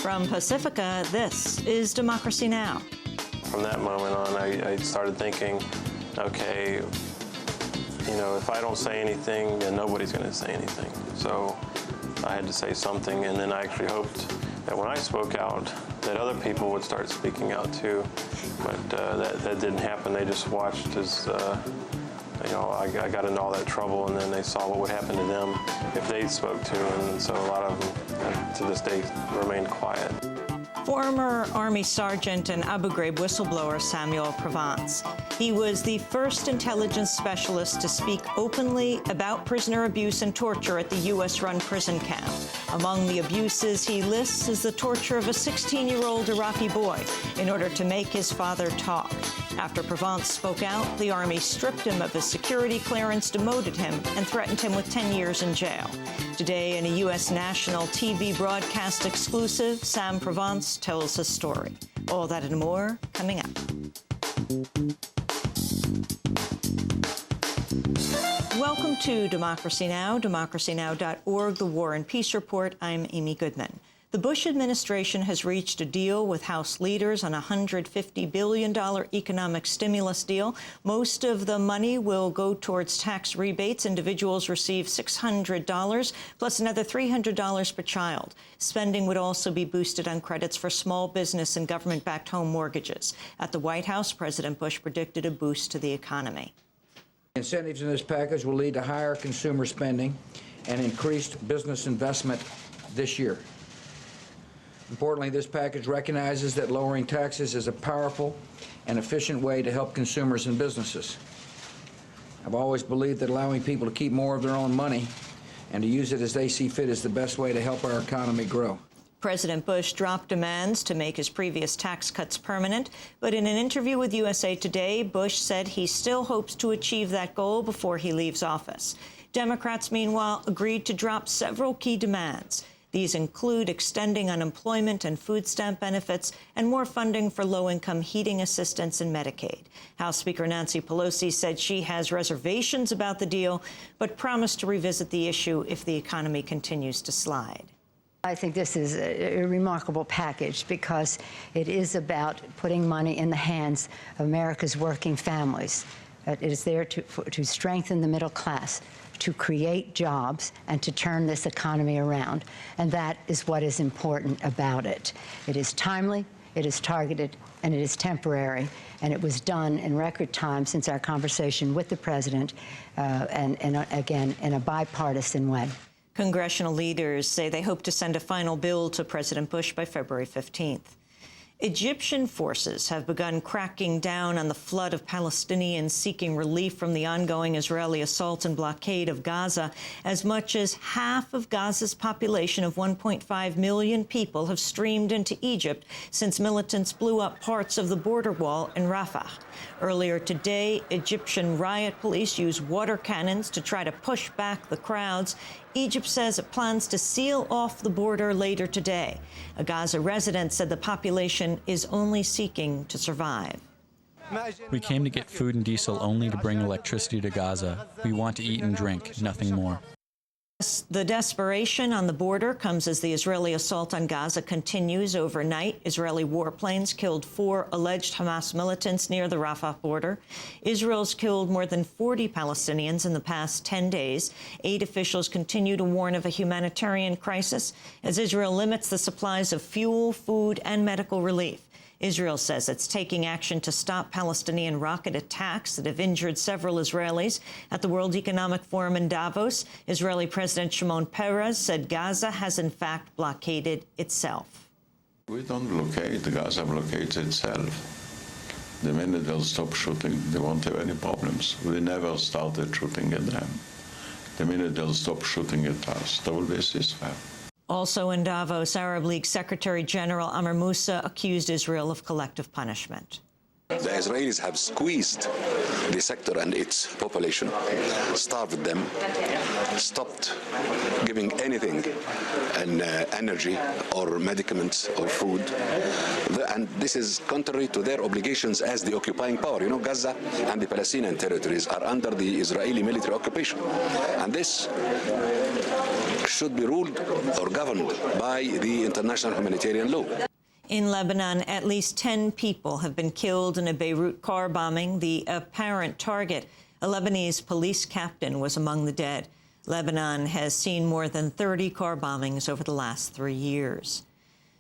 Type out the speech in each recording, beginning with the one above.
From Pacifica, this is Democracy Now! From that moment on, I started thinking, okay, you know, if I don't say anything, then nobody's going to say anything. So I had to say something, and then I actually hoped that when I spoke out, that other people would start speaking out too. But that didn't happen. They just watched as, you know, I got into all that trouble, and then they saw what would happen to them if they spoke too. And so a lot of them, to this day, remained quiet. Former Army Sergeant and Abu Ghraib whistleblower Samuel Provance. He was the first intelligence specialist to speak openly about prisoner abuse and torture at the U.S.-run prison camp. Among the abuses he lists is the torture of a 16-year-old Iraqi boy in order to make his father talk. After Provance spoke out, the Army stripped him of his security clearance, demoted him, and threatened him with 10 years in jail. Today, in a U.S. national TV broadcast exclusive, Sam Provance tells his story. All that and more coming up. Welcome to Democracy Now!, democracynow.org, the War and Peace Report. I'm Amy Goodman. The Bush administration has reached a deal with House leaders on a $150 billion economic stimulus deal. Most of the money will go towards tax rebates. Individuals receive $600, plus another $300 per child. Spending would also be boosted on credits for small business and government-backed home mortgages. At the White House, President Bush predicted a boost to the economy. Incentives in this package will lead to higher consumer spending and increased business investment this year. Importantly, this package recognizes that lowering taxes is a powerful and efficient way to help consumers and businesses. I've always believed that allowing people to keep more of their own money and to use it as they see fit is the best way to help our economy grow. President Bush dropped demands to make his previous tax cuts permanent, but in an interview with USA Today, Bush said he still hopes to achieve that goal before he leaves office. Democrats, meanwhile, agreed to drop several key demands. These include extending unemployment and food stamp benefits and more funding for low-income heating assistance and Medicaid. House Speaker Nancy Pelosi said she has reservations about the deal, but promised to revisit the issue if the economy continues to slide. I think this is a remarkable package because it is about putting money in the hands of America's working families. It is there to strengthen the middle class, to create jobs, and to turn this economy around. And that is what is important about it. It is timely, it is targeted, and it is temporary. And it was done in record time since our conversation with the president, and again, in a bipartisan way. Congressional leaders say they hope to send a final bill to President Bush by February 15th. Egyptian forces have begun cracking down on the flood of Palestinians seeking relief from the ongoing Israeli assault and blockade of Gaza. As much as half of Gaza's population of 1.5 million people have streamed into Egypt since militants blew up parts of the border wall in Rafah. Earlier today, Egyptian riot police used water cannons to try to push back the crowds. Egypt says it plans to seal off the border later today. A Gaza resident said the population is only seeking to survive. We came to get food and diesel only to bring electricity to Gaza. We want to eat and drink, nothing more. The desperation on the border comes as the Israeli assault on Gaza continues. Overnight, Israeli warplanes killed 4 alleged Hamas militants near the Rafah border. Israel's killed more than 40 Palestinians in the past 10 days. Aid officials continue to warn of a humanitarian crisis as Israel limits the supplies of fuel, food, and medical relief. Israel says it's taking action to stop Palestinian rocket attacks that have injured several Israelis. At the World Economic Forum in Davos, Israeli President Shimon Peres said Gaza has in fact blockaded itself. We don't blockade. Gaza blockades itself. The minute they'll stop shooting, they won't have any problems. We never started shooting at them. The minute they'll stop shooting at us, there will be a ceasefire. Also in Davos, Arab League Secretary General Amr Moussa accused Israel of collective punishment. The Israelis have squeezed the sector and its population, starved them, stopped giving anything, and energy or medicaments or food. And this is contrary to their obligations as the occupying power. You know, Gaza and the Palestinian territories are under the Israeli military occupation. And this should be ruled or governed by the international humanitarian law. In Lebanon, at least 10 people have been killed in a Beirut car bombing. The apparent target, a Lebanese police captain, was among the dead. Lebanon has seen more than 30 car bombings over the last 3 years.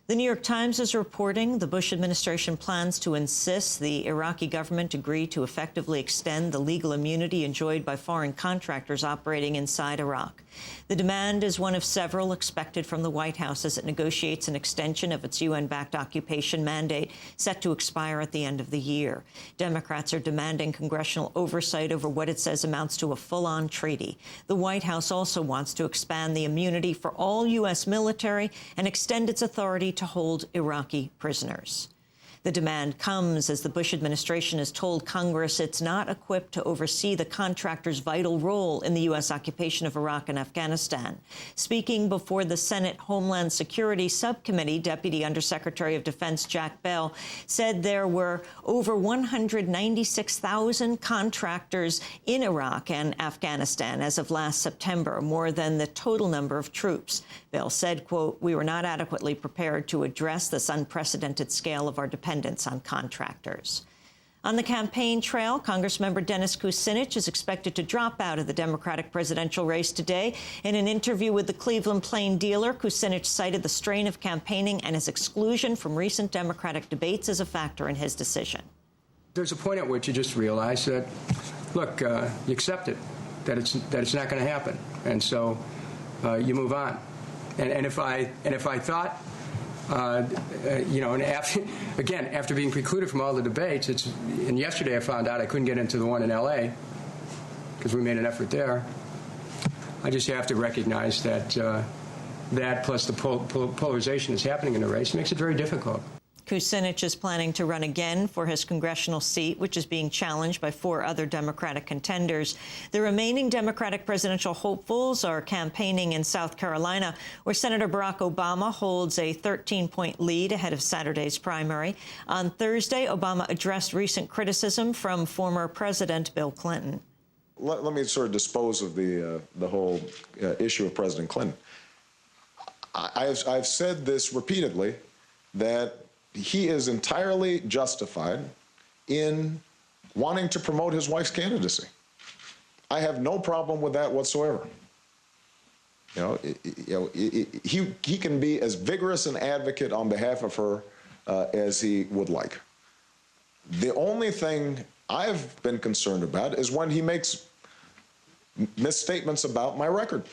The New York Times is reporting the Bush administration plans to insist the Iraqi government agree to effectively extend the legal immunity enjoyed by foreign contractors operating inside Iraq. The demand is one of several expected from the White House as it negotiates an extension of its UN-backed occupation mandate set to expire at the end of the year. Democrats are demanding congressional oversight over what it says amounts to a full-on treaty. The White House also wants to expand the immunity for all U.S. military and extend its authority to hold Iraqi prisoners. The demand comes as the Bush administration has told Congress it's not equipped to oversee the contractors' vital role in the U.S. occupation of Iraq and Afghanistan. Speaking before the Senate Homeland Security Subcommittee, Deputy Undersecretary of Defense Jack Bell said there were over 196,000 contractors in Iraq and Afghanistan as of last September, more than the total number of troops. Bell said, quote, "We were not adequately prepared to address this unprecedented scale of our dependence on contractors." On the campaign trail, Congressmember Dennis Kucinich is expected to drop out of the Democratic presidential race today. In an interview with the Cleveland Plain Dealer, Kucinich cited the strain of campaigning and his exclusion from recent Democratic debates as a factor in his decision. There's a point at which you just realize that, look, you accept it, that it's not going to happen, and so you move on. And if I thought, and after being precluded from all the debates, and yesterday I found out I couldn't get into the one in L.A. because we made an effort there. I just have to recognize that that plus the polarization that's happening in the race makes it very difficult. Kucinich is planning to run again for his congressional seat, which is being challenged by 4 other Democratic contenders. The remaining Democratic presidential hopefuls are campaigning in South Carolina, where Senator Barack Obama holds a 13-point lead ahead of Saturday's primary. On Thursday, Obama addressed recent criticism from former President Bill Clinton. Let me sort of dispose of the whole issue of President Clinton. I've said this repeatedly, that he is entirely justified in wanting to promote his wife's candidacy. I have no problem with that whatsoever. He can be as vigorous an advocate on behalf of her as he would like. The only thing I've been concerned about is when he makes misstatements about my record.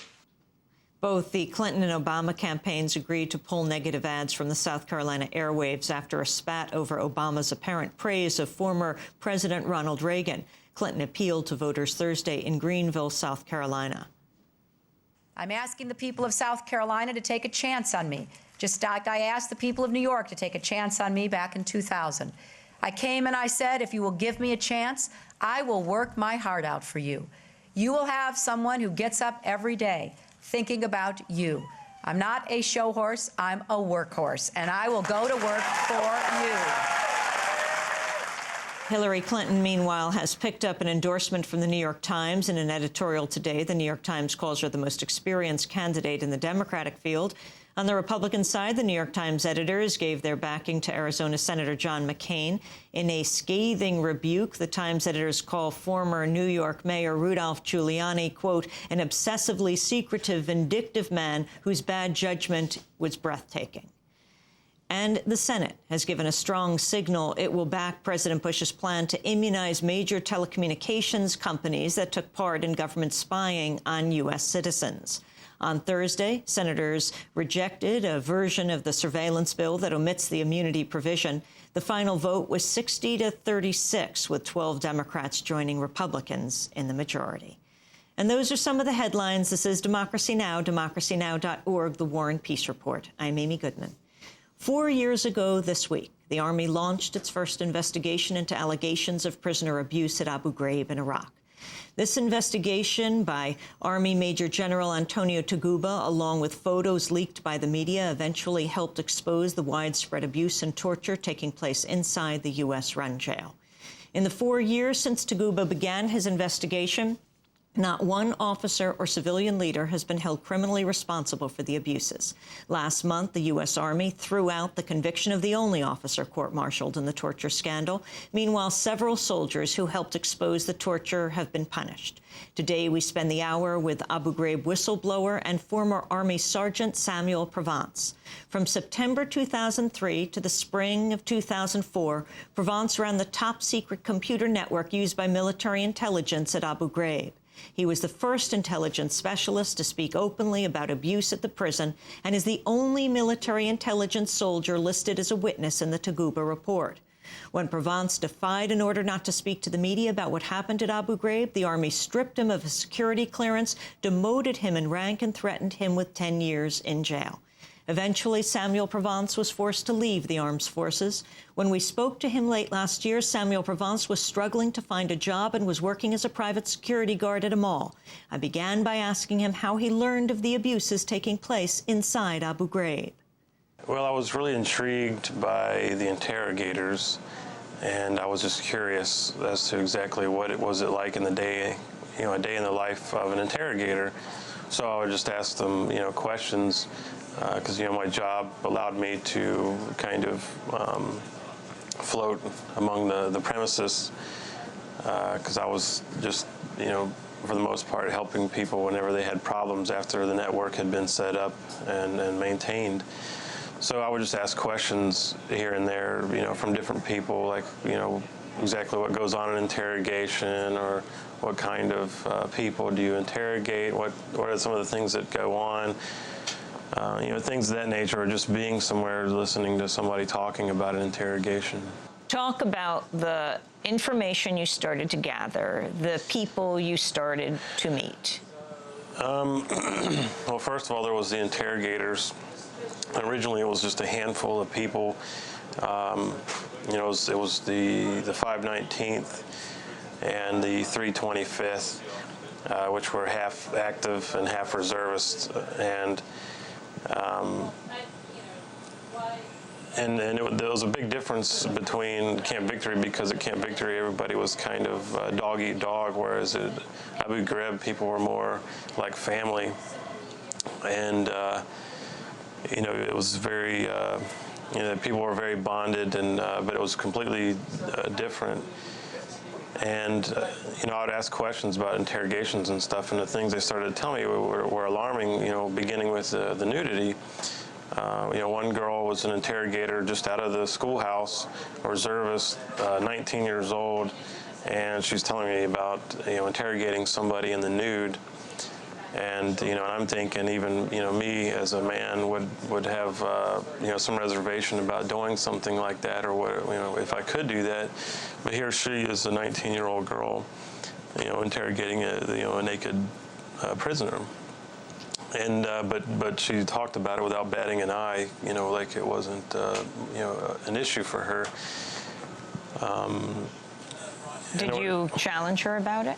Both the Clinton and Obama campaigns agreed to pull negative ads from the South Carolina airwaves after a spat over Obama's apparent praise of former President Ronald Reagan. Clinton appealed to voters Thursday in Greenville, South Carolina. I'm asking the people of South Carolina to take a chance on me, just like I asked the people of New York to take a chance on me back in 2000. I came and I said, if you will give me a chance, I will work my heart out for you. You will have someone who gets up every day thinking about you. I'm not a show horse, I'm a workhorse, and I will go to work for you. Hillary Clinton, meanwhile, has picked up an endorsement from the New York Times. In an editorial today, the New York Times calls her the most experienced candidate in the Democratic field. On the Republican side, the New York Times editors gave their backing to Arizona Senator John McCain. In a scathing rebuke, the Times editors call former New York Mayor Rudolph Giuliani, quote, an obsessively secretive, vindictive man whose bad judgment was breathtaking. And the Senate has given a strong signal it will back President Bush's plan to immunize major telecommunications companies that took part in government spying on U.S. citizens. On Thursday, senators rejected a version of the surveillance bill that omits the immunity provision. The final vote was 60-36, with 12 Democrats joining Republicans in the majority. And those are some of the headlines. This is Democracy Now!, democracynow.org, The War and Peace Report. I'm Amy Goodman. 4 years ago this week, the Army launched its first investigation into allegations of prisoner abuse at Abu Ghraib in Iraq. This investigation by Army Major General Antonio Taguba, along with photos leaked by the media, eventually helped expose the widespread abuse and torture taking place inside the U.S.-run jail. In the 4 years since Taguba began his investigation, Not one officer or civilian leader has been held criminally responsible for the abuses. Last month, the U.S. Army threw out the conviction of the only officer court-martialed in the torture scandal. Meanwhile, several soldiers who helped expose the torture have been punished. Today, we spend the hour with Abu Ghraib whistleblower and former Army Sergeant Samuel Provance. From September 2003 to the spring of 2004, Provance ran the top-secret computer network used by military intelligence at Abu Ghraib. He was the first intelligence specialist to speak openly about abuse at the prison and is the only military intelligence soldier listed as a witness in the Taguba report. When Provance defied an order not to speak to the media about what happened at Abu Ghraib, the Army stripped him of his security clearance, demoted him in rank, and threatened him with 10 years in jail. Eventually, Samuel Provance was forced to leave the armed forces. When we spoke to him late last year, Samuel Provance was struggling to find a job and was working as a private security guard at a mall. I began by asking him how he learned of the abuses taking place inside Abu Ghraib. Well, I was really intrigued by the interrogators, and I was just curious as to exactly what it was like in the day, a day in the life of an interrogator. So I would just ask them, questions. Because my job allowed me to kind of float among the premises, because I was just, for the most part, helping people whenever they had problems after the network had been set up and maintained. So I would just ask questions here and there, from different people, like, exactly what goes on in interrogation, or what kind of people do you interrogate, what are some of the things that go on. Things of that nature, or just being somewhere listening to somebody talking about an interrogation. Talk about the information you started to gather, the people you started to meet. Well, first of all, there was the interrogators. Originally, it was just a handful of people. It was the 519th and the 325th, which were half active and half reservists, and there was a big difference between Camp Victory, because at Camp Victory everybody was kind of dog eat dog, whereas at Abu Ghraib people were more like family, and it was very people were very bonded, and but it was completely different. And I would ask questions about interrogations and stuff, and the things they started to tell me were alarming. Beginning with the nudity. One girl was an interrogator just out of the schoolhouse, a reservist, 19 years old, and she's telling me about interrogating somebody in the nude. And I'm thinking even me as a man would have some reservation about doing something like that, or what if I could do that. But here she is, a 19-year-old girl, interrogating a naked prisoner. And but she talked about it without batting an eye, like it wasn't an issue for her. Did you challenge her about it?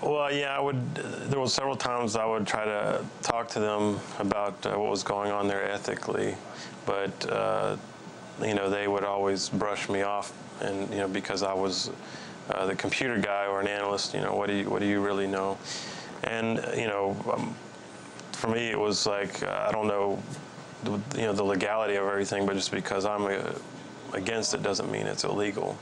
Well, yeah, I would. There was several times I would try to talk to them about what was going on there ethically, but they would always brush me off, and because I was the computer guy or an analyst, what do you really know? And for me, it was like I don't know, the legality of everything, but just because I'm against it doesn't mean it's illegal.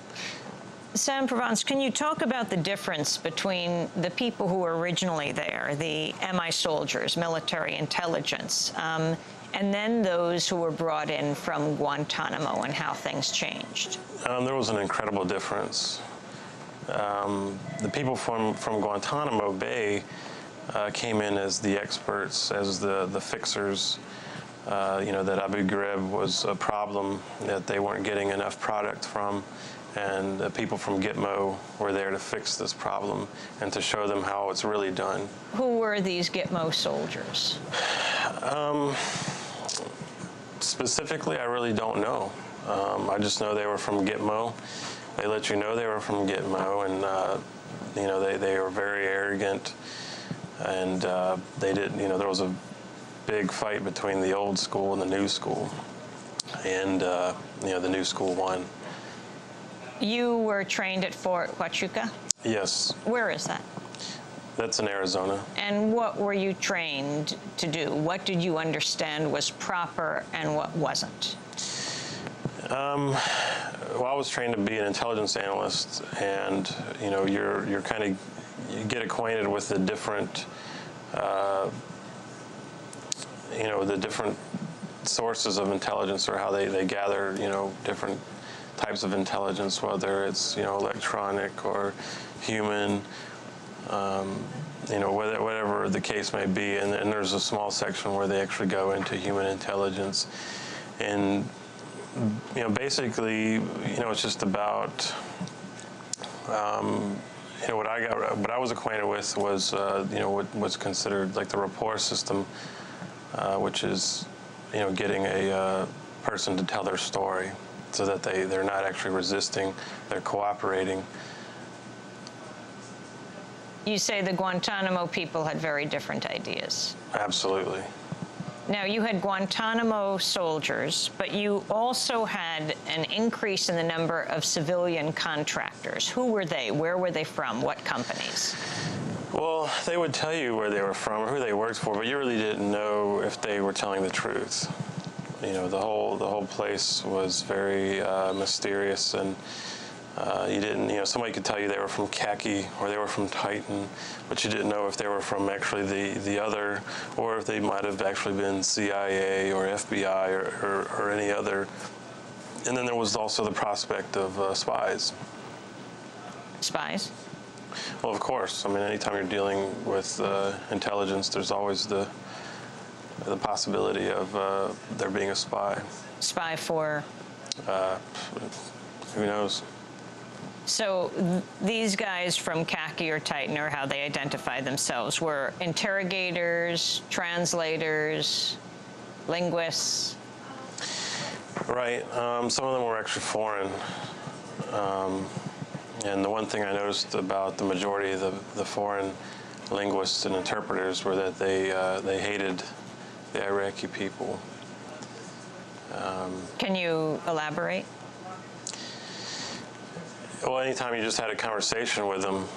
Sam Provance, can you talk about the difference between the people who were originally there, the MI soldiers, military intelligence, and then those who were brought in from Guantanamo, and how things changed? There was an incredible difference. The people from Guantanamo Bay came in as the experts, as the fixers. That Abu Ghraib was a problem that they weren't getting enough product from. And the people from Gitmo were there to fix this problem and to show them how it's really done. Who were these Gitmo soldiers? Specifically, I really don't know. I just know they were from Gitmo. They let you know they were from Gitmo, and they were very arrogant, and they did. There was a big fight between the old school and the new school, and the new school won. You were trained at Fort Huachuca? Yes. Where is that? That's in Arizona. And what were you trained to do? What did you understand was proper and what wasn't? Well, I was trained to be an intelligence analyst, and you're kind of, you get acquainted with the different the different sources of intelligence, or how they gather different types of intelligence, whether it's electronic or human, whatever the case may be. And there's a small section where they actually go into human intelligence, and basically, it's just about, what I was acquainted with was, what's considered like the rapport system, which is, getting a person to tell their story so that they're not actually resisting, they're cooperating. You say the Guantanamo people had very different ideas. Absolutely. Now, you had Guantanamo soldiers, but you also had an increase in the number of civilian contractors. Who were they? Where were they from? What companies? Well, they would tell you where they were from or who they worked for, but you really didn't know if they were telling the truth. The whole place was very mysterious, and you didn't, somebody could tell you they were from Khaki or they were from Titan, but you didn't know if they were from actually the other, or if they might have actually been CIA or FBI or any other. And then there was also the prospect of spies. Spies? Well, of course. I mean, anytime you're dealing with intelligence, there's always the possibility of there being a spy. Spy for? Who knows? So these guys from Khaki or Titan, or how they identify themselves, were interrogators, translators, linguists? Right. Some of them were actually foreign. And the one thing I noticed about the majority of the foreign linguists and interpreters were that they hated the Iraqi people. Can you elaborate? Well, anytime you just had a conversation with them,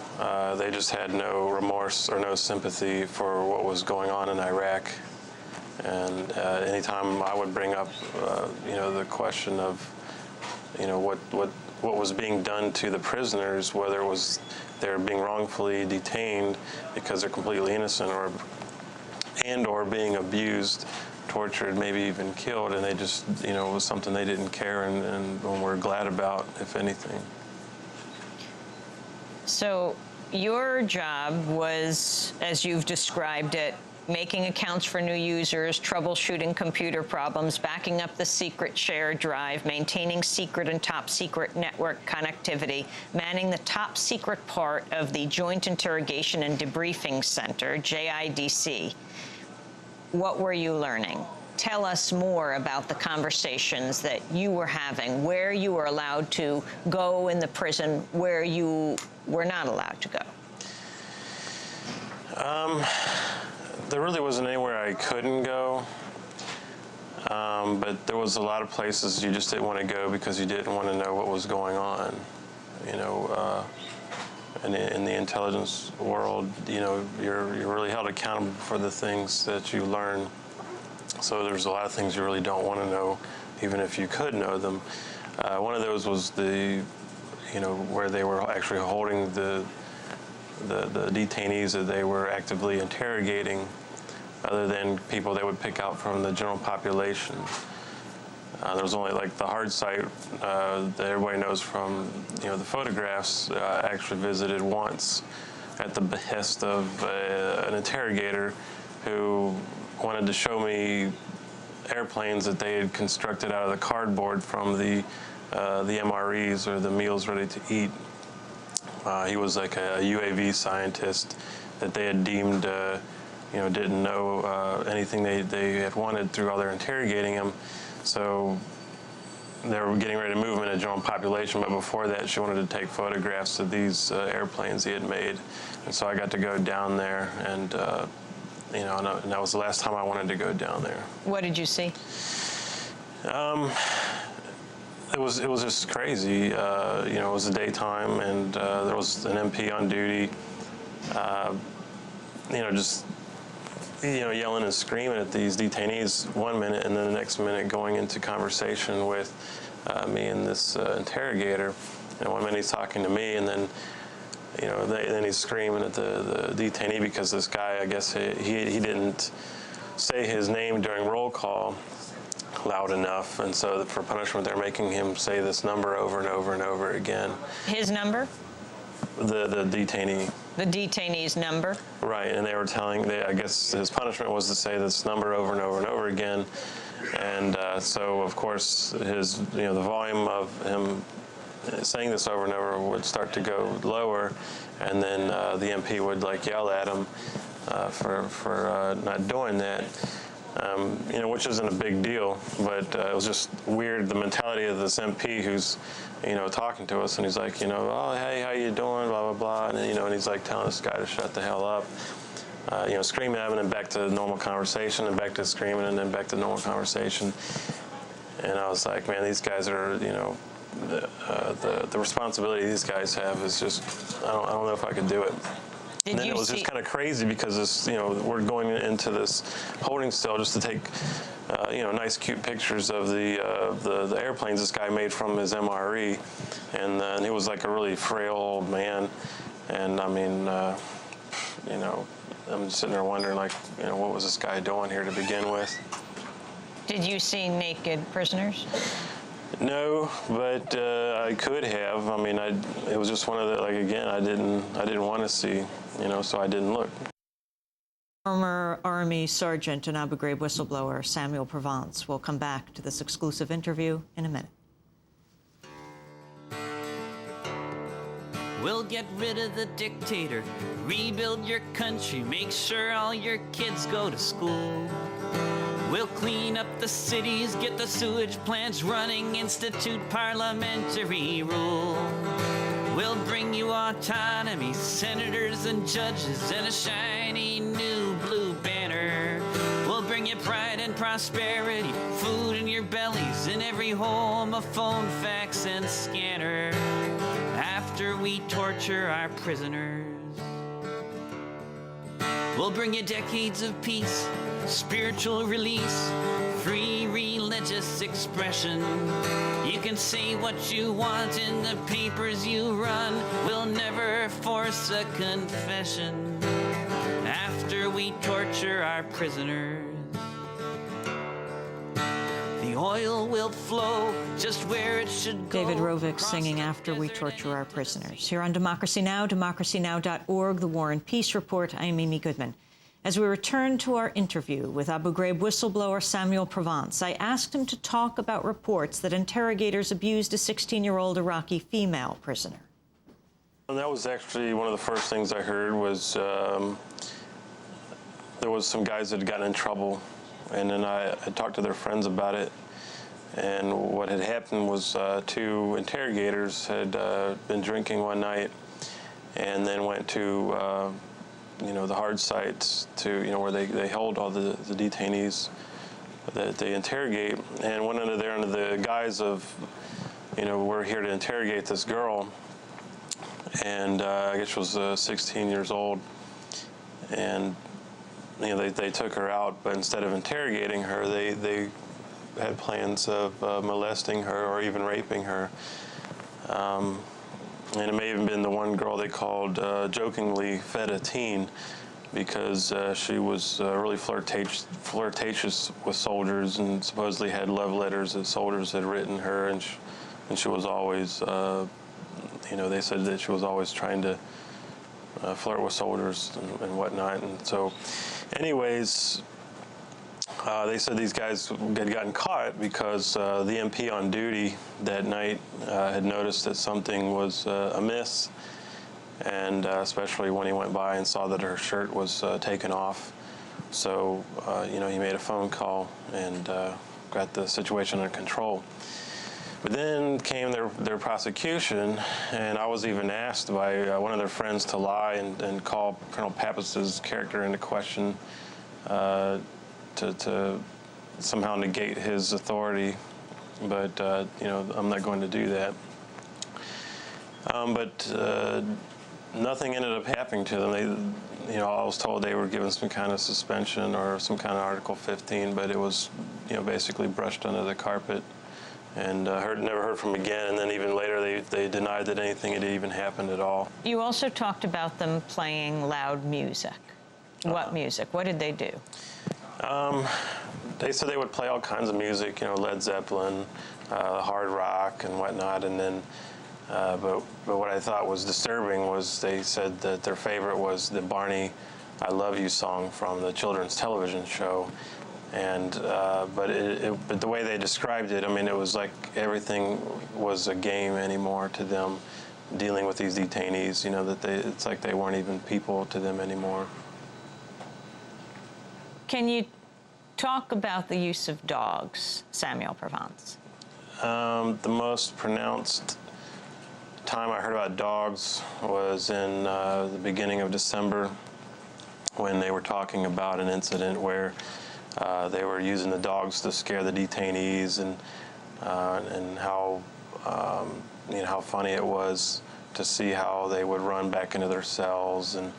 they just had no remorse or no sympathy for what was going on in Iraq. And anytime I would bring up, the question of, what was being done to the prisoners, whether it was they're being wrongfully detained because they're completely innocent, or being abused, tortured, maybe even killed, and they just, it was something they didn't care and were glad about, if anything. So your job was, as you've described it, making accounts for new users, troubleshooting computer problems, backing up the secret shared drive, maintaining secret and top secret network connectivity, manning the top secret part of the Joint Interrogation and Debriefing Center, JIDC. What were you learning? Tell us more about the conversations that you were having, where you were allowed to go in the prison, where you were not allowed to go. There really wasn't anywhere I couldn't go, but there was a lot of places you just didn't want to go because you didn't want to know what was going on. In the intelligence world, you're really held accountable for the things that you learn. So there's a lot of things you really don't want to know, even if you could know them. One of those was where they were actually holding the detainees that they were actively interrogating, other than people they would pick out from the general population. There was only like the hard site that everybody knows from the photographs. I actually visited once at the behest of an interrogator who wanted to show me airplanes that they had constructed out of the cardboard from the MREs, or the meals ready to eat. He was like a UAV scientist that they had deemed, didn't know anything they had wanted through all their interrogating him. So they were getting ready to move him in a general population, but before that, she wanted to take photographs of these airplanes he had made. And so I got to go down there, and and that was the last time I wanted to go down there. What did you see? It was just crazy. It was the daytime, and there was an MP on duty. just yelling and screaming at these detainees one minute, and then the next minute going into conversation with me and this interrogator. And one minute he's talking to me, and then then he's screaming at the detainee because this guy, I guess he didn't say his name during roll call loud enough, and so for punishment they're making him say this number over and over and over again. His number? The detainee. The detainee's number? Right, and they were I guess his punishment was to say this number over and over and over again, and so of course the volume of him saying this over and over would start to go lower, and then the MP would yell at him for not doing that. Which isn't a big deal, but it was just weird, the mentality of this MP who's, talking to us, and he's like, oh, hey, how you doing, blah, blah, blah, and and he's telling this guy to shut the hell up, screaming at him, and then back to normal conversation, and back to screaming, and then back to normal conversation. And I was like, man, these guys are, the responsibility these guys have is just, I don't know if I could do it. And then it was just kind of crazy because this, we're going into this holding cell just to take, nice, cute pictures of the airplanes this guy made from his MRE, and he was a really frail old man, and I mean, I'm just sitting there wondering, what was this guy doing here to begin with? Did you see naked prisoners? No, but I could have. I mean, it was just one of the again. I didn't want to see, so I didn't look. Former Army Sergeant and Abu Ghraib whistleblower Samuel Provance will come back to this exclusive interview in a minute. We'll get rid of the dictator, rebuild your country, make sure all your kids go to school. We'll clean up the cities, get the sewage plants running, institute parliamentary rule. We'll bring you autonomy, senators and judges, and a shiny new blue banner. We'll bring you pride and prosperity, food in your bellies, in every home a phone, fax, and scanner. After we torture our prisoners, we'll bring you decades of peace, spiritual release, free religious expression. You can say what you want in the papers you run. We'll never force a confession. After we torture our prisoners, the oil will flow just where it should go. David Rovik singing After We Torture Our Prisoners. Here on Democracy Now!, democracynow.org, The War and Peace Report. I'm Amy Goodman. As we return to our interview with Abu Ghraib whistleblower Samuel Provance, I asked him to talk about reports that interrogators abused a 16-year-old Iraqi female prisoner. And that was actually one of the first things I heard was there was some guys that had gotten in trouble, and then I talked to their friends about it. And what had happened was two interrogators had been drinking one night and then went to the hard sites to, where they hold all the detainees that they interrogate, and went under there under the guise of, we're here to interrogate this girl, and I guess she was 16 years old, and, they took her out, but instead of interrogating her, they had plans of molesting her or even raping her. And it may have been the one girl they called jokingly fed a teen, because she was really flirtatious with soldiers and supposedly had love letters that soldiers had written her, and she was always, they said that she was always trying to flirt with soldiers and whatnot. And so, anyways, they said these guys had gotten caught because the MP on duty that night had noticed that something was amiss, and especially when he went by and saw that her shirt was taken off. So, he made a phone call and got the situation under control. But then came their prosecution, and I was even asked by one of their friends to lie and call Colonel Pappas's character into question, to somehow negate his authority, but I'm not going to do that. But nothing ended up happening to them. you know, I was told they were given some kind of suspension or some kind of Article 15, but it was, you know, basically brushed under the carpet, and never heard from them again. And then even later, they denied that anything had even happened at all. You also talked about them playing loud music. What music? What did they do? They said they would play all kinds of music, you know, Led Zeppelin, hard rock and whatnot, and then but what I thought was disturbing was they said that their favorite was the Barney I Love You song from the children's television show. And but the way they described it, I mean, it was like everything was a game anymore to them, dealing with these detainees, you know, that it's like they weren't even people to them anymore. Can you talk about the use of dogs, Samuel Provance? The most pronounced time I heard about dogs was in the beginning of December, when they were talking about an incident where they were using the dogs to scare the detainees, and how you know, how funny it was to see how they would run back into their cells, and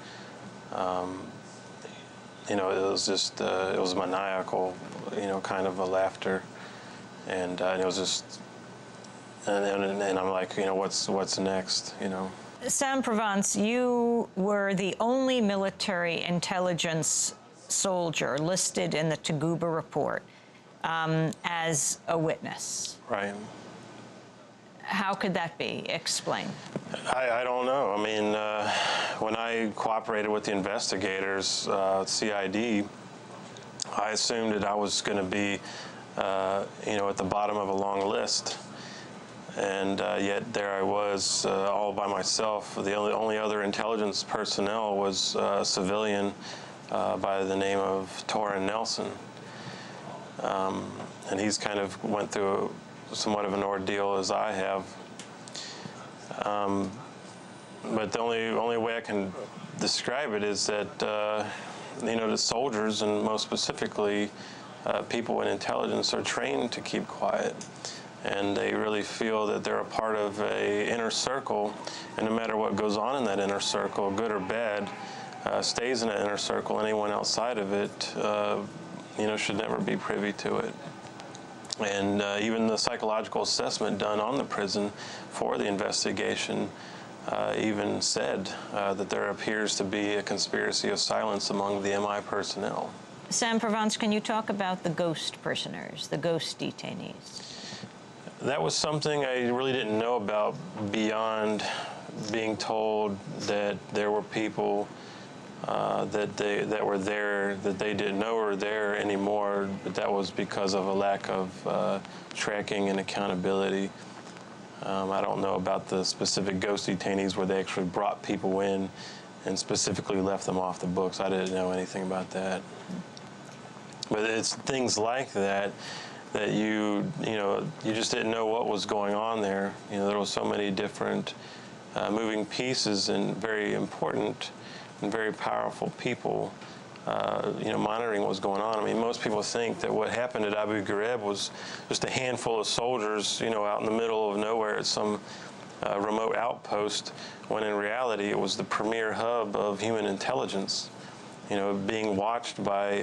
you know, it was just it was maniacal, you know, kind of a laughter, and it was just. And I'm like, you know, what's next, you know? Sam Provance, you were the only military intelligence soldier listed in the Taguba report as a witness. Right. How could that be? Explain. I don't know. I mean, when I cooperated with the investigators, CID, I assumed that I was going to be, you know, at the bottom of a long list. And yet there I was, all by myself. The only other intelligence personnel was a civilian by the name of Torrin Nelson. And he's kind of went through somewhat of an ordeal as I have. But the only way I can describe it is that, you know, the soldiers, and most specifically people in intelligence, are trained to keep quiet. And they really feel that they're a part of an inner circle, and no matter what goes on in that inner circle, good or bad, stays in that inner circle. Anyone outside of it, you know, should never be privy to it. And even the psychological assessment done on the prison for the investigation even said that there appears to be a conspiracy of silence among the MI personnel. Sam Provance, can you talk about the ghost prisoners, the ghost detainees? That was something I really didn't know about beyond being told that there were people that were there that they didn't know were there anymore, but that was because of a lack of tracking and accountability. I don't know about the specific ghost detainees where they actually brought people in and specifically left them off the books. I didn't know anything about that. But it's things like that that you just didn't know what was going on there. You know, there was so many different moving pieces and very important and very powerful people, you know, monitoring what was going on. I mean, most people think that what happened at Abu Ghraib was just a handful of soldiers, you know, out in the middle of nowhere at some remote outpost, when in reality it was the premier hub of human intelligence. You know, being watched by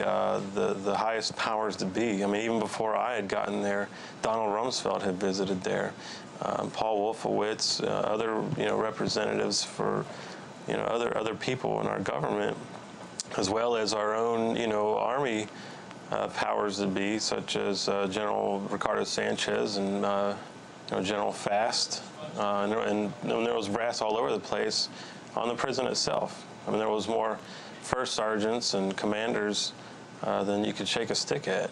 the highest powers to be. I mean, even before I had gotten there, Donald Rumsfeld had visited there. Paul Wolfowitz, other, you know, representatives for, you know, other people in our government, as well as our own, you know, Army powers that be, such as General Ricardo Sanchez and you know, General Fast, and there was brass all over the place on the prison itself. I mean, there was more first sergeants and commanders than you could shake a stick at.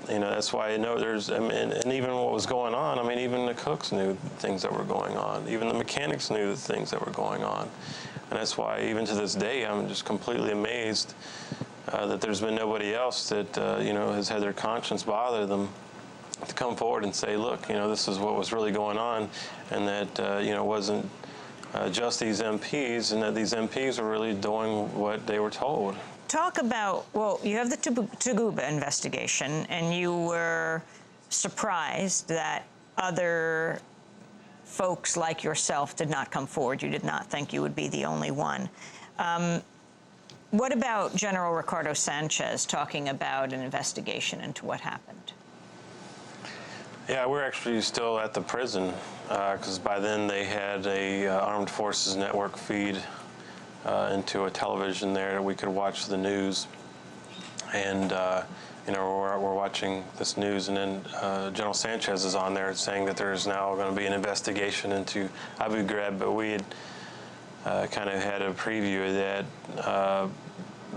You know, that's why I know there's, I mean, and even what was going on, I mean, even the cooks knew things that were going on. Even the mechanics knew the things that were going on. And that's why, even to this day, I'm just completely amazed that there's been nobody else that, you know, has had their conscience bother them to come forward and say, look, you know, this is what was really going on, and that, you know, wasn't just these MPs, and that these MPs were really doing what they were told. Talk about, well, you have the Taguba investigation, and you were surprised that other folks like yourself did not come forward. You did not think you would be the only one. What about General Ricardo Sanchez talking about an investigation into what happened? Yeah, we're actually still at the prison because by then they had a Armed Forces Network feed into a television there. We could watch the news, and you know, we're watching this news, and then General Sanchez is on there saying that there is now going to be an investigation into Abu Ghraib, but we had kind of had a preview of that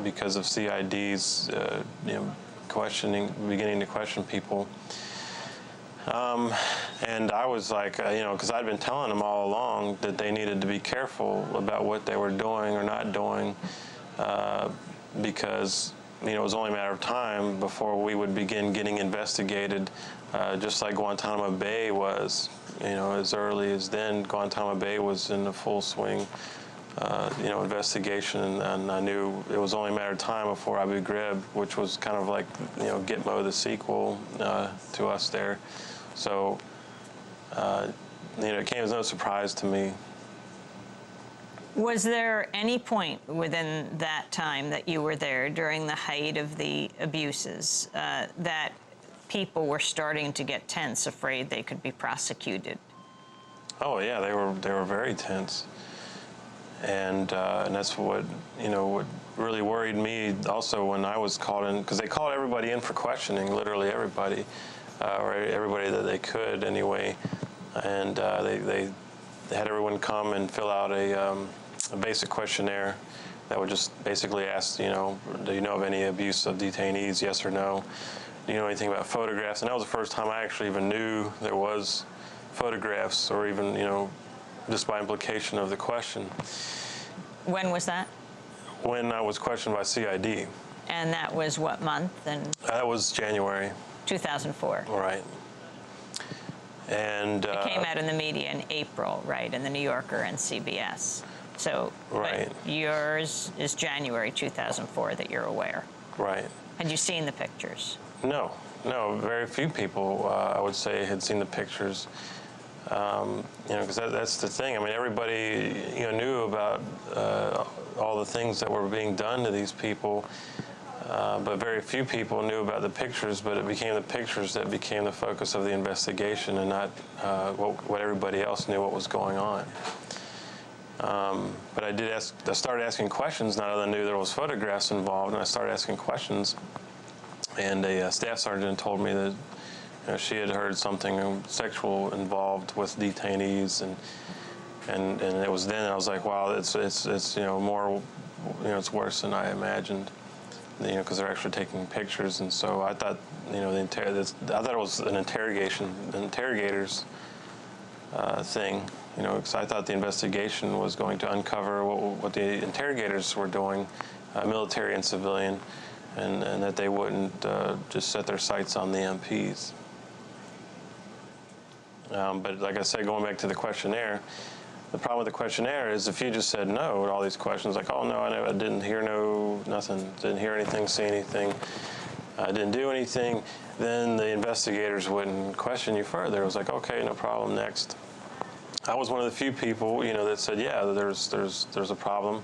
because of CID's, you know, beginning to question people. And I was like, you know, because I'd been telling them all along that they needed to be careful about what they were doing or not doing, because, you know, it was only a matter of time before we would begin getting investigated, just like Guantanamo Bay was. You know, as early as then, Guantanamo Bay was in the full swing, you know, investigation, and I knew it was only a matter of time before Abu Ghraib, which was kind of like, you know, Gitmo, the sequel to us there. So, you know, it came as no surprise to me. Was there any point within that time that you were there during the height of the abuses that people were starting to get tense, afraid they could be prosecuted? Oh yeah, they were very tense, and that's what, you know, what really worried me also when I was called in, because they called everybody in for questioning, literally everybody, or everybody that they could anyway, and they had everyone come and fill out a basic questionnaire that would just basically ask, you know, do you know of any abuse of detainees, yes or no? Do you know anything about photographs? And that was the first time I actually even knew there was photographs, or even, you know, just by implication of the question. When was that? When I was questioned by CID. And that was what month? And that was January. 2004. Right. And it came out in the media in April, right, in the New Yorker and CBS. So, right. But yours is January 2004 that you're aware. Right. Had you seen the pictures? No, very few people, I would say, had seen the pictures. You know, because that's the thing. I mean, everybody, you know, knew about all the things that were being done to these people, but very few people knew about the pictures. But it became the pictures that became the focus of the investigation, and not what everybody else knew what was going on. But I started asking questions now that I knew there was photographs involved, and I started asking questions. And a staff sergeant told me that, you know, she had heard something sexual involved with detainees, and it was then I was like, wow, it's you know, more, you know, it's worse than I imagined, you know, because they're actually taking pictures. And so I thought, you know, I thought it was an interrogators thing, you know, because I thought the investigation was going to uncover what the interrogators were doing, military and civilian, and that they wouldn't just set their sights on the MPs. But like I said, going back to the questionnaire, the problem with the questionnaire is if you just said no to all these questions, like, oh no, I didn't hear nothing, didn't hear anything, see anything, I didn't do anything, then the investigators wouldn't question you further. It was like, okay, no problem, next. I was one of the few people, you know, that said, yeah, there's a problem.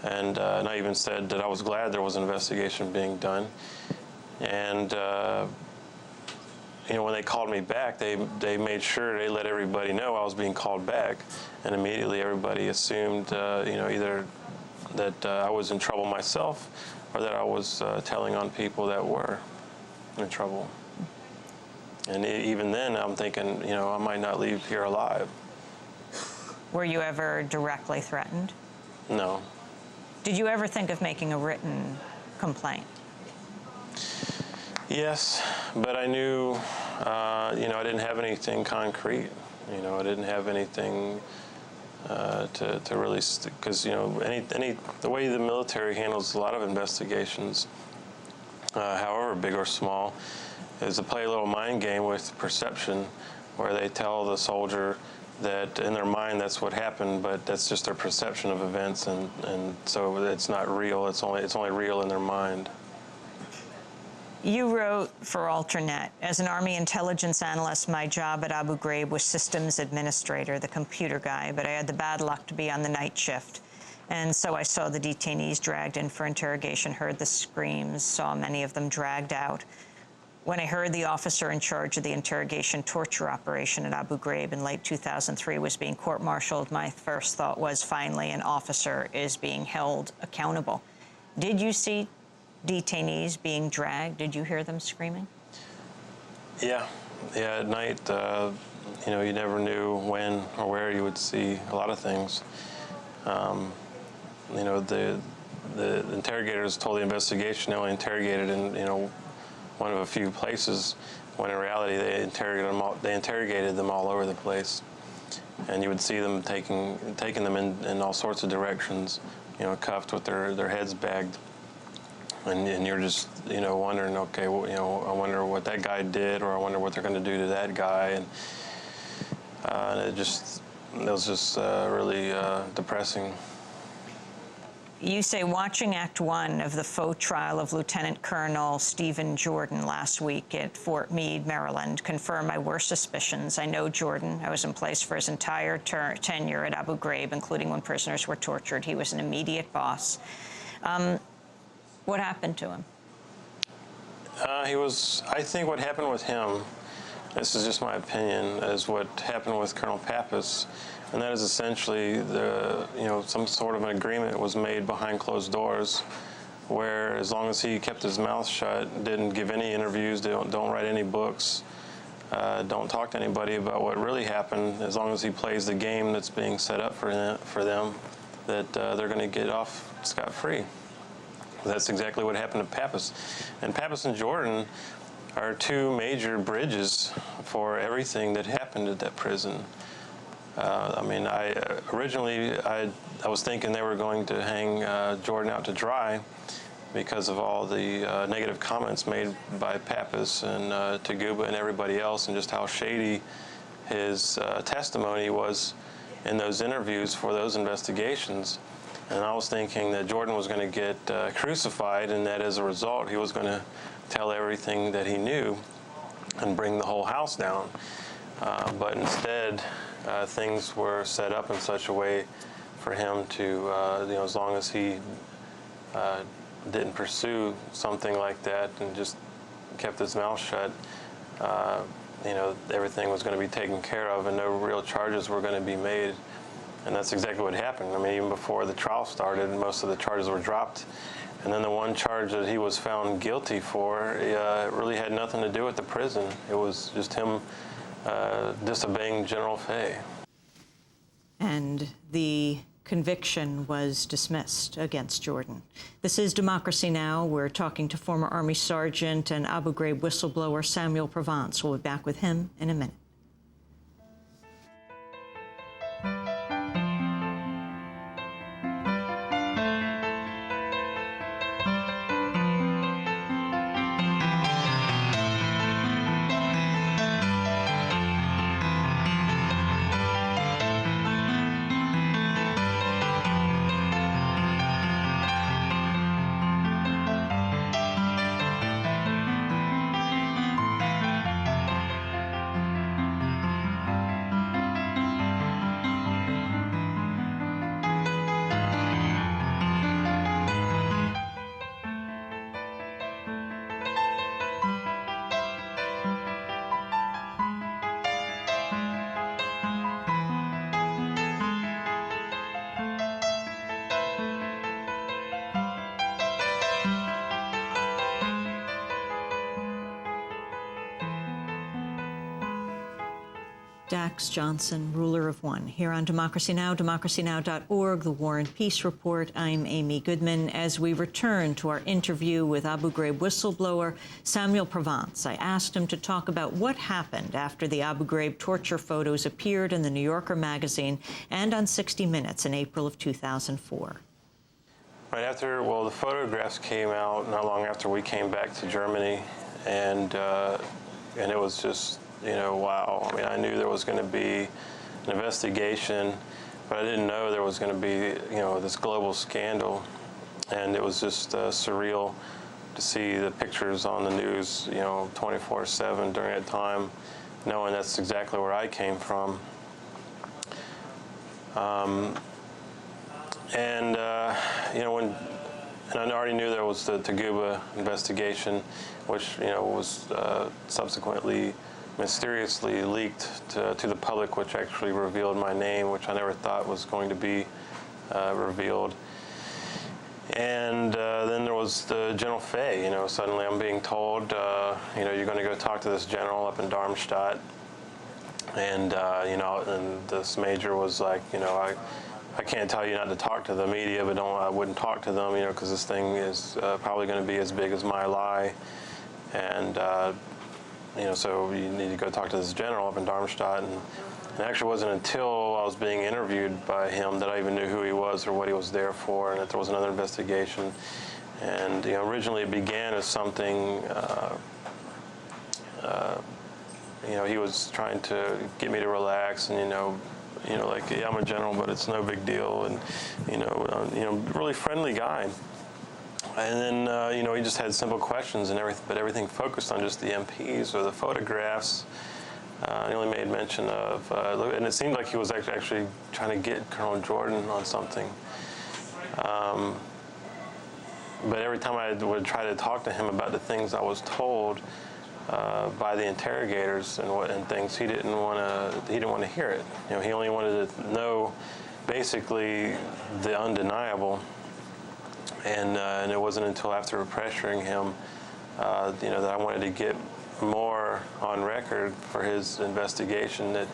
And I even said that I was glad there was an investigation being done. And, you know, when they called me back, they made sure they let everybody know I was being called back. And immediately everybody assumed, you know, either that I was in trouble myself or that I was telling on people that were in trouble. And even then, I'm thinking, you know, I might not leave here alive. Were you ever directly threatened? No. Did you ever think of making a written complaint? Yes, but I knew, you know, I didn't have anything concrete. You know, I didn't have anything to really, because, you know, the way the military handles a lot of investigations, however big or small, is to play a little mind game with perception, where they tell the soldier that in their mind that's what happened, but that's just their perception of events, and so it's not real. It's only real in their mind. You wrote for Alternet, as an Army intelligence analyst, my job at Abu Ghraib was systems administrator, the computer guy, but I had the bad luck to be on the night shift. And so I saw the detainees dragged in for interrogation, heard the screams, saw many of them dragged out. When I heard the officer in charge of the interrogation torture operation at Abu Ghraib in late 2003 was being court-martialed, my first thought was, finally, an officer is being held accountable. Did you see detainees being dragged? Did you hear them screaming? Yeah, at night, you know, you never knew when or where you would see a lot of things. You know, the interrogators told the investigation they only interrogated in, you know, one of a few places, when in reality they interrogated them all over the place. And you would see them taking them in all sorts of directions, you know, cuffed with their heads bagged. And you're just, you know, wondering, okay, well, you know, I wonder what that guy did, or I wonder what they're going to do to that guy. And it was just really depressing. You say watching Act 1 of the faux trial of Lieutenant Colonel Stephen Jordan last week at Fort Meade, Maryland, confirmed my worst suspicions. I know Jordan. I was in place for his entire tenure at Abu Ghraib, including when prisoners were tortured. He was an immediate boss. What happened to him? I think what happened with him, this is just my opinion, is what happened with Colonel Pappas. And that is essentially you know, some sort of an agreement was made behind closed doors, where as long as he kept his mouth shut, didn't give any interviews, don't write any books, don't talk to anybody about what really happened, as long as he plays the game that's being set up for them, that they're going to get off scot-free. That's exactly what happened to Pappas. And Pappas and Jordan are two major bridges for everything that happened at that prison. I mean, originally I was thinking they were going to hang Jordan out to dry because of all the negative comments made by Pappas and Taguba and everybody else, and just how shady his testimony was in those interviews for those investigations. And I was thinking that Jordan was going to get crucified, and that as a result he was going to tell everything that he knew and bring the whole house down. But instead, things were set up in such a way for him to, you know, as long as he didn't pursue something like that and just kept his mouth shut, you know, everything was going to be taken care of and no real charges were going to be made. And that's exactly what happened. I mean, even before the trial started, most of the charges were dropped. And then the one charge that he was found guilty for, it really had nothing to do with the prison. It was just him disobeying General Fay. And the conviction was dismissed against Jordan. This is Democracy Now! We're talking to former Army Sergeant and Abu Ghraib whistleblower Samuel Provance. We'll be back with him in a minute. Dax Johnson, ruler of one, here on Democracy Now!, democracynow.org, The War and Peace Report. I'm Amy Goodman. As we return to our interview with Abu Ghraib whistleblower Samuel Provance, I asked him to talk about what happened after the Abu Ghraib torture photos appeared in the New Yorker magazine and on 60 Minutes in April of 2004. Right after, well, the photographs came out not long after we came back to Germany, and it was just, you know, wow. I mean, I knew there was going to be an investigation, but I didn't know there was going to be, you know, this global scandal. And it was just surreal to see the pictures on the news, you know, 24/7 during that time, knowing that's exactly where I came from. And you know, and I already knew there was the Taguba investigation, which, you know, was subsequently mysteriously leaked to the public, which actually revealed my name, which I never thought was going to be revealed. And then there was the General Fay. You know, suddenly I'm being told, you know, you're going to go talk to this general up in Darmstadt. And, you know, and this major was like, you know, I can't tell you not to talk to the media, but I wouldn't talk to them, you know, because this thing is probably going to be as big as my lie. And, you know, so you need to go talk to this general up in Darmstadt. And it actually wasn't until I was being interviewed by him that I even knew who he was or what he was there for, and that there was another investigation. And, you know, originally it began as something, you know, he was trying to get me to relax and, you know, like, yeah, I'm a general, but it's no big deal, and, you know, really friendly guy. And then, you know, he just had simple questions and everything, but everything focused on just the MPs or the photographs. He only made mention of, and it seemed like he was actually trying to get Colonel Jordan on something. But every time I would try to talk to him about the things I was told by the interrogators and things, he didn't want to hear it. You know, he only wanted to know basically the undeniable. And it wasn't until after pressuring him, you know, that I wanted to get more on record for his investigation that,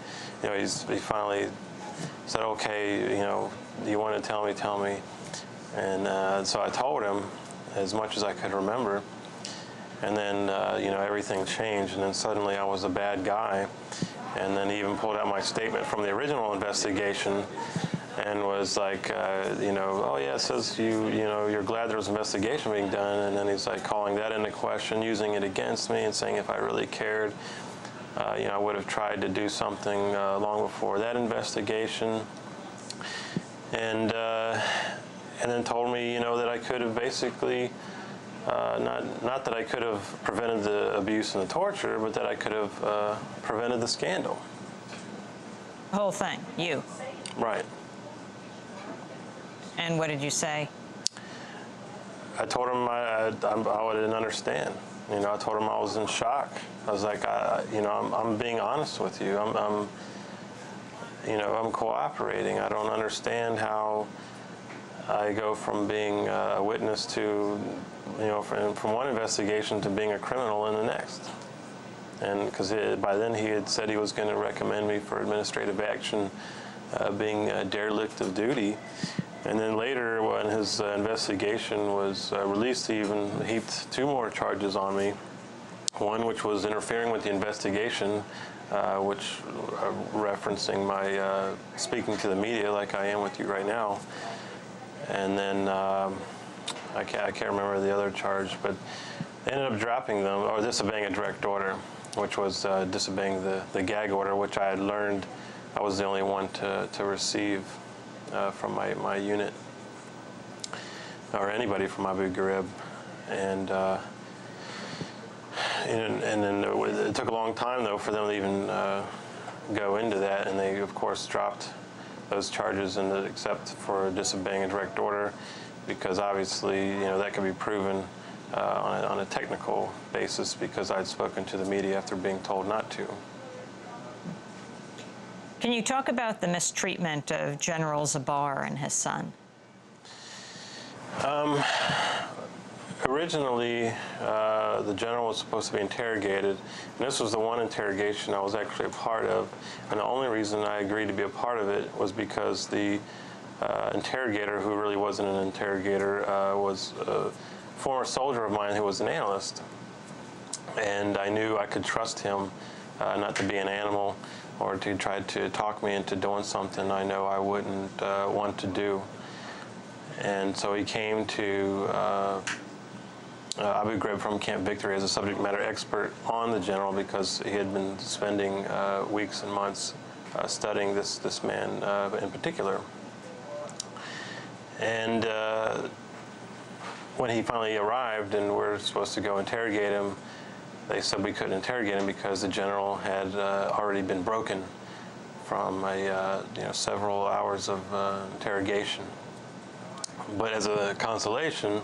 you know, he finally said, okay, you know, you want to tell me, tell me. And so I told him as much as I could remember. And then, you know, everything changed, and then suddenly I was a bad guy. And then he even pulled out my statement from the original investigation and was like, you know, oh yeah, it says you know, you're glad there was an investigation being done. And then he's like calling that into question, using it against me, and saying if I really cared, you know, I would have tried to do something long before that investigation. And then told me, you know, that I could have basically, not that I could have prevented the abuse and the torture, but that I could have prevented the scandal. The whole thing, you. Right. And what did you say? I told him I didn't understand. You know, I told him I was in shock. I was like, you know, I'm being honest with you. You know, I'm cooperating. I don't understand how I go from being a witness to, you know, from one investigation to being a criminal in the next. And because by then he had said he was going to recommend me for administrative action, being a derelict of duty. And then later, when his investigation was released, he even heaped 2 more charges on me. One which was interfering with the investigation, which referencing my speaking to the media like I am with you right now. And then I can't remember the other charge, but they ended up dropping them, or disobeying a direct order, which was disobeying the gag order, which I had learned I was the only one to receive from my unit, or anybody from Abu Ghraib. And then it took a long time, though, for them to even go into that, and they, of course, dropped those charges except for disobeying a direct order, because obviously, you know, that could be proven on a technical basis, because I'd spoken to the media after being told not to. Can you talk about the mistreatment of General Zabar and his son? Originally, the general was supposed to be interrogated, and this was the one interrogation I was actually a part of. And the only reason I agreed to be a part of it was because the interrogator, who really wasn't an interrogator, was a former soldier of mine who was an analyst. And I knew I could trust him not to be an animal or to try to talk me into doing something I know I wouldn't want to do. And so he came to Abu Ghraib from Camp Victory as a subject matter expert on the general, because he had been spending weeks and months studying this man in particular. And when he finally arrived and we're supposed to go interrogate him, they said we couldn't interrogate him because the general had already been broken from several hours of interrogation. But as a consolation,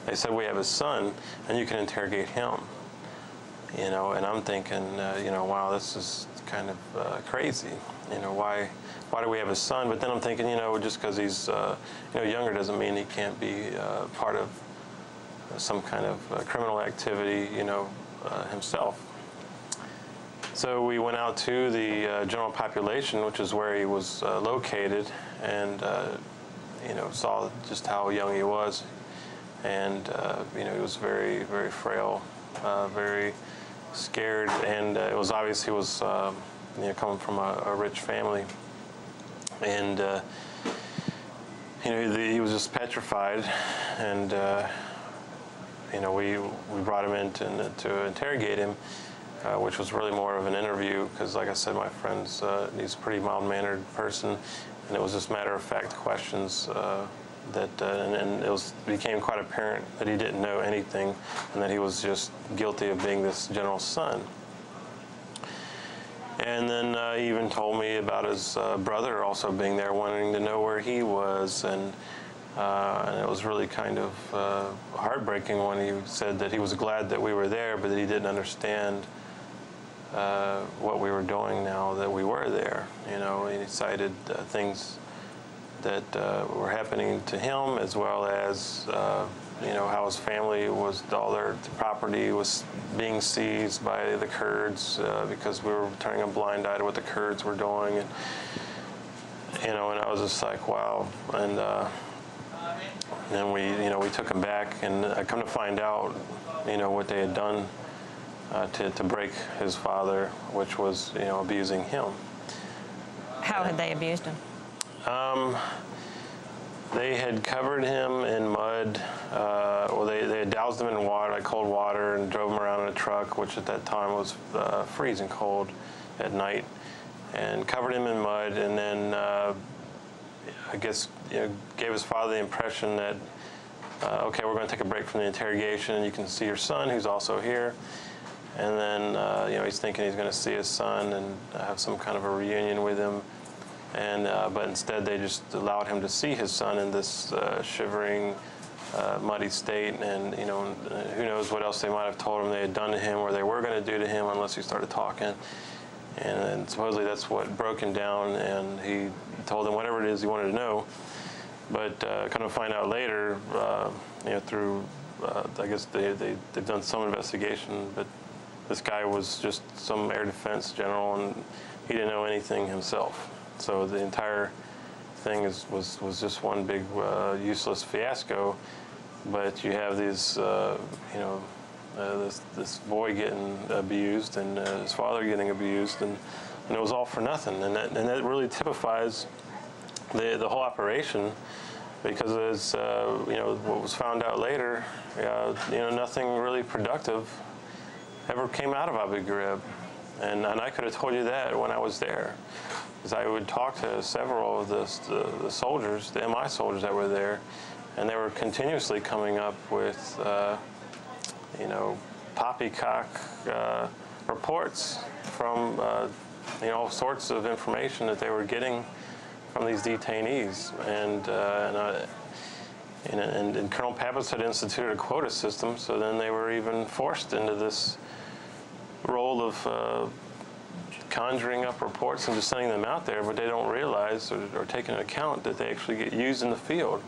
they said, we have his son, and you can interrogate him. You know, and I'm thinking, you know, wow, this is kind of crazy. You know, why do we have his son? But then I'm thinking, you know, just because he's you know, younger doesn't mean he can't be part of some kind of criminal activity, you know, himself. So we went out to the general population, which is where he was located, and you know, saw just how young he was, and you know, he was very, very frail, very scared, and it was obvious he was you know, coming from a rich family, and you know, he was just petrified, and you know, we brought him in to interrogate him, which was really more of an interview, because like I said, my friend's he's a pretty mild-mannered person, and it was just matter-of-fact questions that and it became quite apparent that he didn't know anything, and that he was just guilty of being this general's son. And then he even told me about his brother also being there, wanting to know where he was, and it was really kind of heartbreaking when he said that he was glad that we were there, but that he didn't understand what we were doing now that we were there. You know, he cited things that were happening to him, as well as you know, how his family was, all their property was being seized by the Kurds because we were turning a blind eye to what the Kurds were doing, and you know, and I was just like, wow. And then we took him back, and I come to find out, you know, what they had done to break his father, which was, you know, abusing him. How had they abused him? They had covered him in mud. Well, they had doused him in water, like cold water, and drove him around in a truck, which at that time was freezing cold at night, and covered him in mud, and then I guess, you know, gave his father the impression that, okay, we're going to take a break from the interrogation, and you can see your son, who's also here. And then, you know, he's thinking he's going to see his son and have some kind of a reunion with him. And but instead, they just allowed him to see his son in this shivering, muddy state. And, you know, who knows what else they might have told him they had done to him, or they were going to do to him, unless he started talking. And supposedly that's what broke him down, and he told them whatever it is he wanted to know. But kind of find out later, you know, through, I guess they've done some investigation, but this guy was just some air defense general, and he didn't know anything himself. So the entire thing was just one big useless fiasco. But you have these, you know, this boy getting abused, and his father getting abused, and it was all for nothing. And that really typifies the whole operation, because as you know, what was found out later, you know, nothing really productive ever came out of Abu Ghraib. And I could have told you that when I was there, because I would talk to several of the soldiers, the MI soldiers that were there, and they were continuously coming up with, you know, poppycock reports from, you know, all sorts of information that they were getting from these detainees. And Colonel Pappas had instituted a quota system, so then they were even forced into this role of conjuring up reports and just sending them out there, but they don't realize or take into account that they actually get used in the field.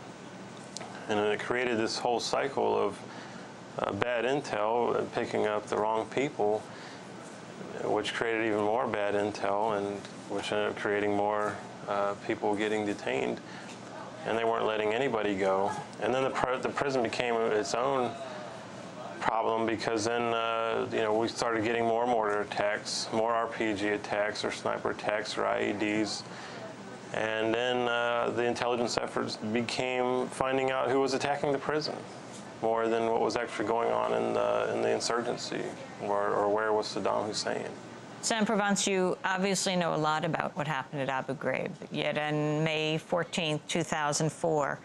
And then it created this whole cycle of bad intel and picking up the wrong people, which created even more bad intel, and which ended up creating more people getting detained. And they weren't letting anybody go. And then the prison became its own problem, because then you know, we started getting more mortar attacks, more RPG attacks or sniper attacks or IEDs, and then the intelligence efforts became finding out who was attacking the prison more than what was actually going on in the insurgency, or where was Saddam Hussein. Sam Provance, you obviously know a lot about what happened at Abu Ghraib, yet on May 14, 2004,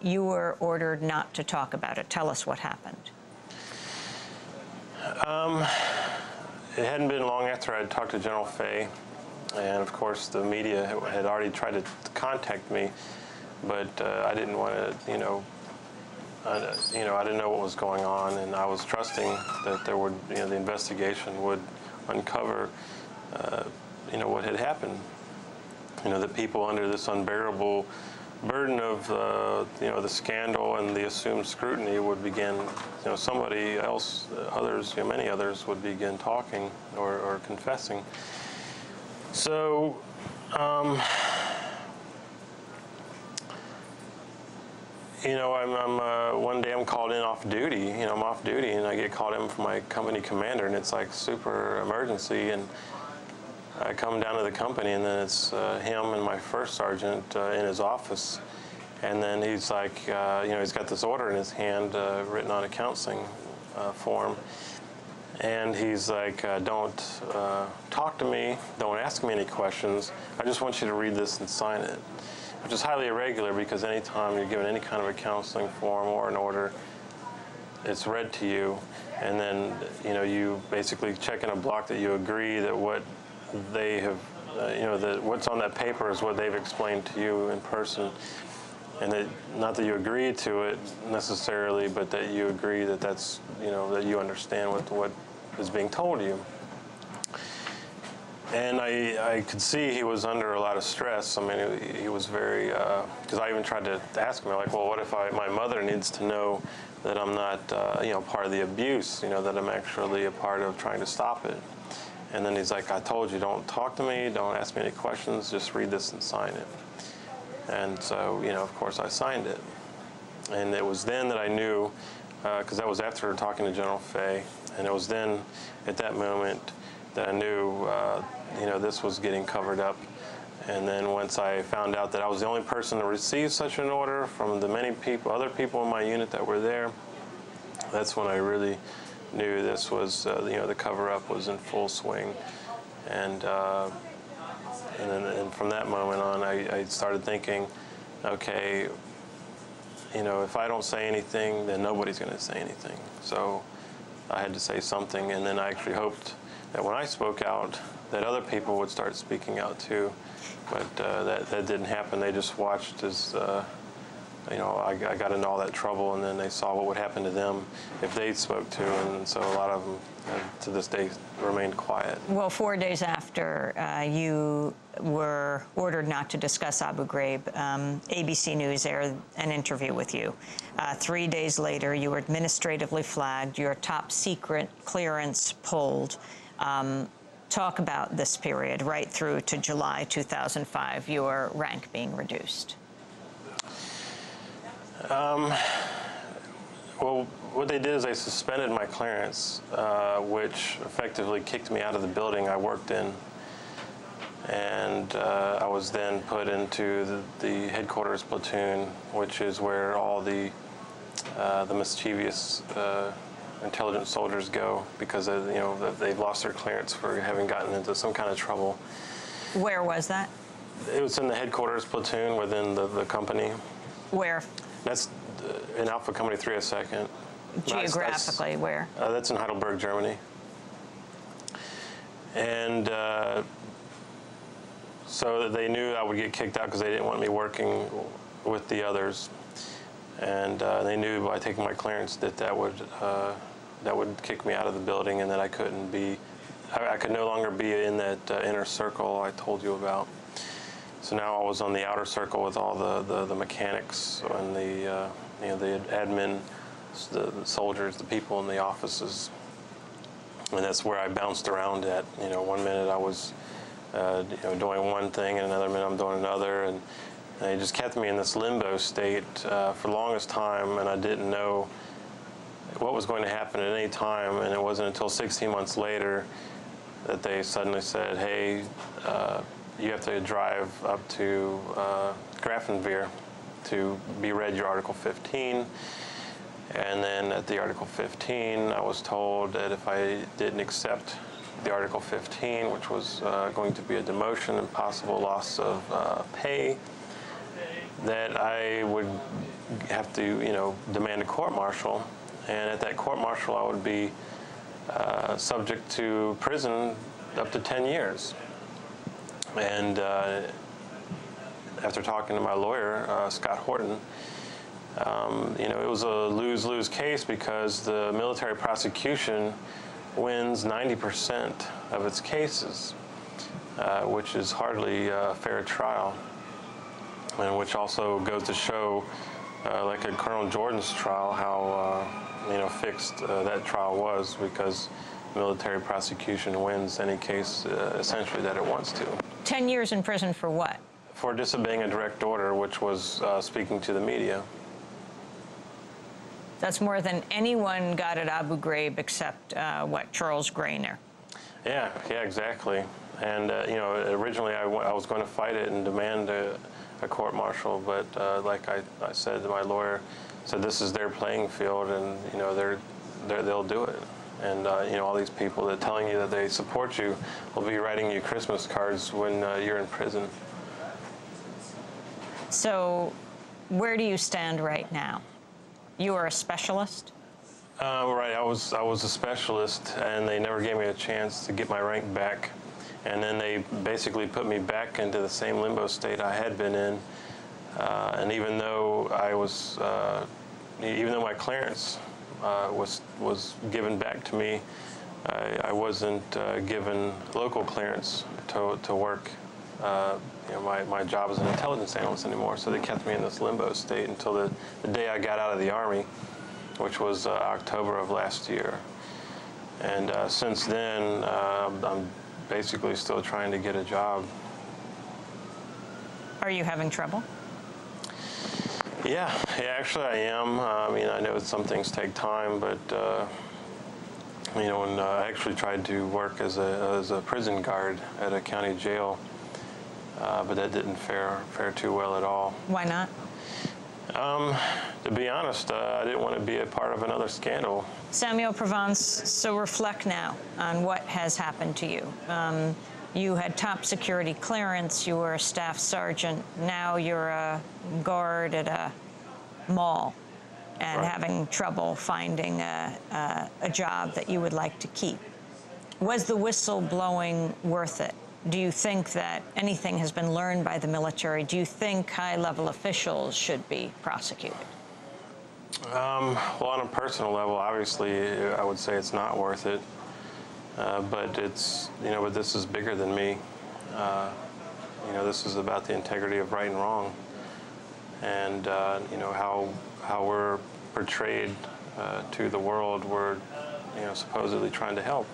you were ordered not to talk about it. Tell us what happened. It hadn't been long after I'd talked to General Fay, and of course the media had already tried to contact me but I didn't want to, I didn't know what was going on, and I was trusting that there would, the investigation would uncover, what had happened. That people under this unbearable burden of, the scandal and the assumed scrutiny would begin, somebody else, others, many others would begin talking or confessing. So, one day I'm called in off duty. I'm off duty, and I get called in from my company commander, and it's like super emergency. And I come down to the company, and then it's him and my first sergeant in his office. And then he's like, he's got this order in his hand written on a counseling form. And he's like, don't talk to me, don't ask me any questions. I just want you to read this and sign it. Which is highly irregular, because anytime you're given any kind of a counseling form or an order, it's read to you, and then you basically check in a block that you agree that what they have, that what's on that paper is what they've explained to you in person, and that not that you agree to it necessarily, but that you agree that that's that you understand what is being told you. And I could see he was under a lot of stress. I mean, he was very, because I even tried to ask him, like, well, what if my mother needs to know that I'm not, part of the abuse, that I'm actually a part of trying to stop it. And then he's like, I told you, don't talk to me, don't ask me any questions, just read this and sign it. And so, of course I signed it. And it was then that I knew, because that was after talking to General Fay, and it was then, at that moment, that I knew, this was getting covered up. And then once I found out that I was the only person to receive such an order from the many people, other people in my unit that were there, that's when I really knew this was, the cover-up was in full swing. And from that moment on, I started thinking, okay, if I don't say anything, then nobody's going to say anything. So I had to say something, and then I actually hoped that when I spoke out, that other people would start speaking out too. But that didn't happen. They just watched as, I got into all that trouble, and then they saw what would happen to them if they spoke too. And so a lot of them, to this day, remained quiet. Well, 4 days after you were ordered not to discuss Abu Ghraib, ABC News aired an interview with you. 3 days later, you were administratively flagged, your top secret clearance pulled. Talk about this period right through to July 2005, your rank being reduced. Well, what they did is they suspended my clearance, which effectively kicked me out of the building I worked in. And I was then put into the headquarters platoon, which is where all the mischievous intelligent soldiers go, because they've lost their clearance for having gotten into some kind of trouble. Where was that? It was in the headquarters platoon within the company. Where? That's in Alpha Company 302nd. Geographically, where? That's in Heidelberg, Germany. And so they knew I would get kicked out because they didn't want me working with the others. And they knew by taking my clearance that would kick me out of the building, and that I could no longer be in that inner circle I told you about. So now I was on the outer circle with all the mechanics and the admin, the soldiers, the people in the offices, and that's where I bounced around at. 1 minute I was doing one thing, and another minute I'm doing another, and they just kept me in this limbo state for the longest time, and I didn't know what was going to happen at any time. And it wasn't until 16 months later that they suddenly said, hey, you have to drive up to Grafenwehr to be read your Article 15. And then at the Article 15, I was told that if I didn't accept the Article 15, which was going to be a demotion and possible loss of pay, that I would have to, demand a court-martial. And at that court-martial, I would be subject to prison up to 10 years. And after talking to my lawyer, Scott Horton, it was a lose-lose case because the military prosecution wins 90% of its cases, which is hardly a fair trial, and which also goes to show, like at Colonel Jordan's trial, how fixed that trial was, because military prosecution wins any case essentially that it wants to. 10 years in prison for what? For disobeying a direct order, which was speaking to the media. That's more than anyone got at Abu Ghraib except, Charles Grainer? Yeah, exactly. And, originally I was going to fight it and demand a court-martial, but like I said, my lawyer said this is their playing field, and, they'll do it. And, all these people that are telling you that they support you will be writing you Christmas cards when you're in prison. So where do you stand right now? You are a specialist? Right, I was a specialist, and they never gave me a chance to get my rank back. And then they basically put me back into the same limbo state I had been in. And even though even though my clearance was given back to me, I wasn't given local clearance to work. My job as an intelligence analyst anymore, so they kept me in this limbo state until the day I got out of the Army, which was October of last year. And since then, I'm basically still trying to get a job. Are you having trouble? Yeah, actually I am. I know some things take time, but when I actually tried to work as a prison guard at a county jail, but that didn't fare too well at all. Why not? To be honest, I didn't want to be a part of another scandal. Samuel Provance, so reflect now on what has happened to you. You had top security clearance, you were a staff sergeant, now you're a guard at a mall and having trouble finding a job that you would like to keep. Was the whistleblowing worth it? Do you think that anything has been learned by the military? Do you think high-level officials should be prosecuted? Well, on a personal level, obviously, I would say it's not worth it. But it's, but this is bigger than me. This is about the integrity of right and wrong, and how we're portrayed to the world. We're, supposedly trying to help.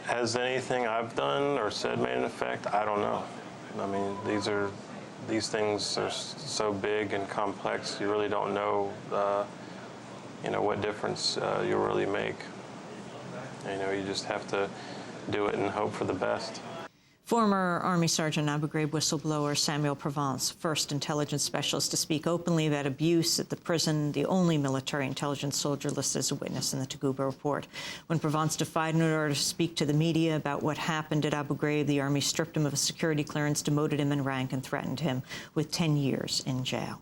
Has anything I've done or said made an effect? I don't know. These things are so big and complex. You really don't know, what difference you really make. You just have to do it and hope for the best. Former Army Sergeant Abu Ghraib whistleblower Samuel Provance, first intelligence specialist to speak openly about abuse at the prison, the only military intelligence soldier listed as a witness in the Taguba report. When Provance defied an order to speak to the media about what happened at Abu Ghraib, the Army stripped him of a security clearance, demoted him in rank, and threatened him with 10 years in jail.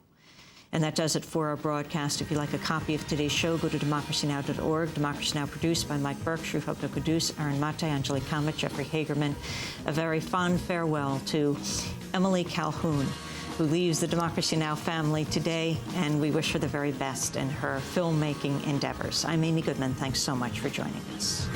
And that does it for our broadcast. If you'd like a copy of today's show, go to democracynow.org. Democracy Now! Produced by Mike Burke, Shrifopto Kudus, Aaron Mate, Angelique Kamet, Jeffrey Hagerman. A very fond farewell to Emily Calhoun, who leaves the Democracy Now! Family today, and we wish her the very best in her filmmaking endeavors. I'm Amy Goodman. Thanks so much for joining us.